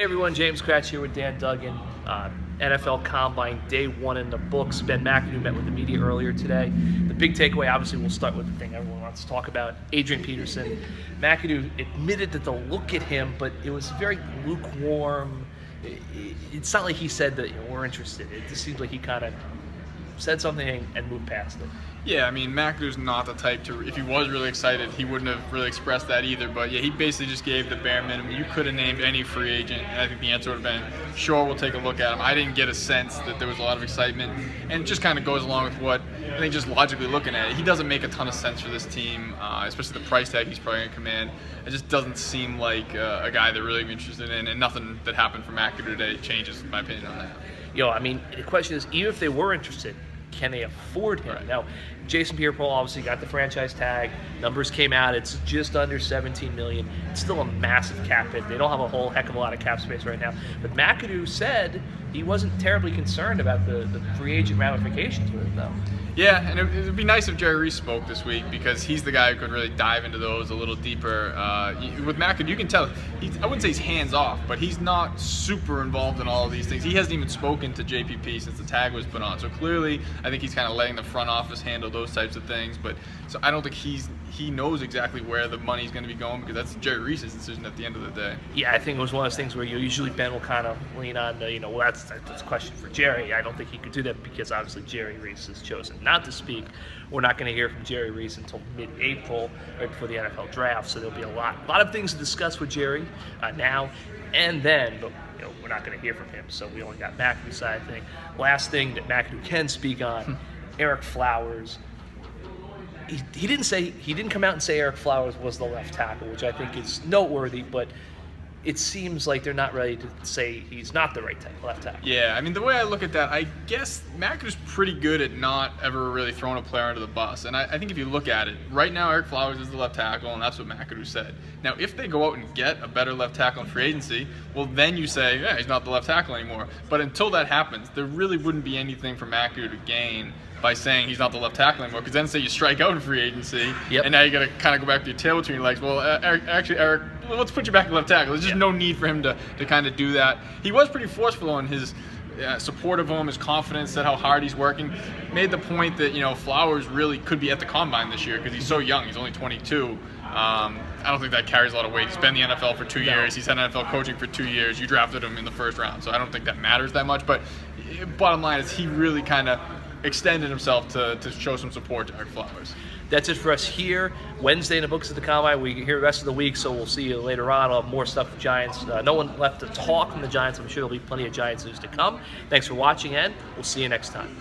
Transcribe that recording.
Hey everyone, James Kratch here with Dan Duggan. NFL Combine Day 1 in the books. Ben McAdoo met with the media earlier today. The big takeaway, obviously, we'll start with the thing everyone wants to talk about, Adrian Peterson. McAdoo admitted that they'll look at him, but it was very lukewarm. It's not like he said that we're interested. It just seems like he kind of said something and moved past it. Yeah, I mean, McAdoo's not the type to, if he was really excited, he wouldn't have really expressed that either. But yeah, he basically just gave the bare minimum. You could have named any free agent, and I think the answer would have been, sure, we'll take a look at him. I didn't get a sense that there was a lot of excitement, and it just kind of goes along with what I think just logically looking at it. He doesn't make a ton of sense for this team, especially the price tag he's probably going to command. It just doesn't seem like a guy they're really interested in, and nothing that happened from McAdoo today changes my opinion on that. I mean, the question is, even if they were interested, can they afford him? Right. Now, Jason Pierre-Paul obviously got the franchise tag. Numbers came out. It's just under $17 million. It's still a massive cap hit. They don't have a whole heck of a lot of cap space right now. But McAdoo said he wasn't terribly concerned about the free agent ramifications with it, though. Yeah, and it would be nice if Jerry Reese spoke this week, because he's the guy who could really dive into those a little deeper. With McAdoo, you can tell, I wouldn't say he's hands off, but he's not super involved in all of these things. He hasn't even spoken to JPP since the tag was put on. So clearly, I think he's kind of letting the front office handle those types of things. But so I don't think he knows exactly where the money's going to be going, because that's Jerry Reese's decision at the end of the day. Yeah, I think it was one of those things where usually Ben will kind of lean on the, well, that's a question for Jerry. I don't think he could do that, because obviously Jerry Reese has chosen not to speak. We're not going to hear from Jerry Reese until mid-April, right before the NFL draft. So there'll be a lot of things to discuss with Jerry now and then, but we're not going to hear from him. So we only got McAdoo's side thing. Last thing that McAdoo can speak on, Eric Flowers. He didn't come out and say Eric Flowers was the left tackle, which I think is noteworthy, but it seems like they're not ready to say he's not the right left tackle. Yeah, I mean, the way I look at that, I guess McAdoo's pretty good at not ever really throwing a player under the bus. And I think if you look at it, right now Eric Flowers is the left tackle, and that's what McAdoo said. Now, if they go out and get a better left tackle in free agency, well, then you say, yeah, he's not the left tackle anymore. But until that happens, there really wouldn't be anything for McAdoo to gain by saying he's not the left tackle anymore, because then say you strike out in free agency, and now you got to kind of go back to your tail between your legs. Well, Eric, let's put you back at left tackle. There's just no need for him to kind of do that. He was pretty forceful in his support of him, his confidence, said how hard he's working. Made the point that Flowers really could be at the combine this year because he's so young. He's only 22. I don't think that carries a lot of weight. He's been in the NFL for 2 years. He's had NFL coaching for 2 years. You drafted him in the first round, so I don't think that matters that much. But bottom line is he really kind of extended himself to show some support to Eric Flowers. That's it for us here. Wednesday in the books at the Combine. We here the rest of the week, so we'll see you later on. I'll have more stuff with Giants. No one left to talk from the Giants. I'm sure there'll be plenty of Giants news to come. Thanks for watching, and we'll see you next time.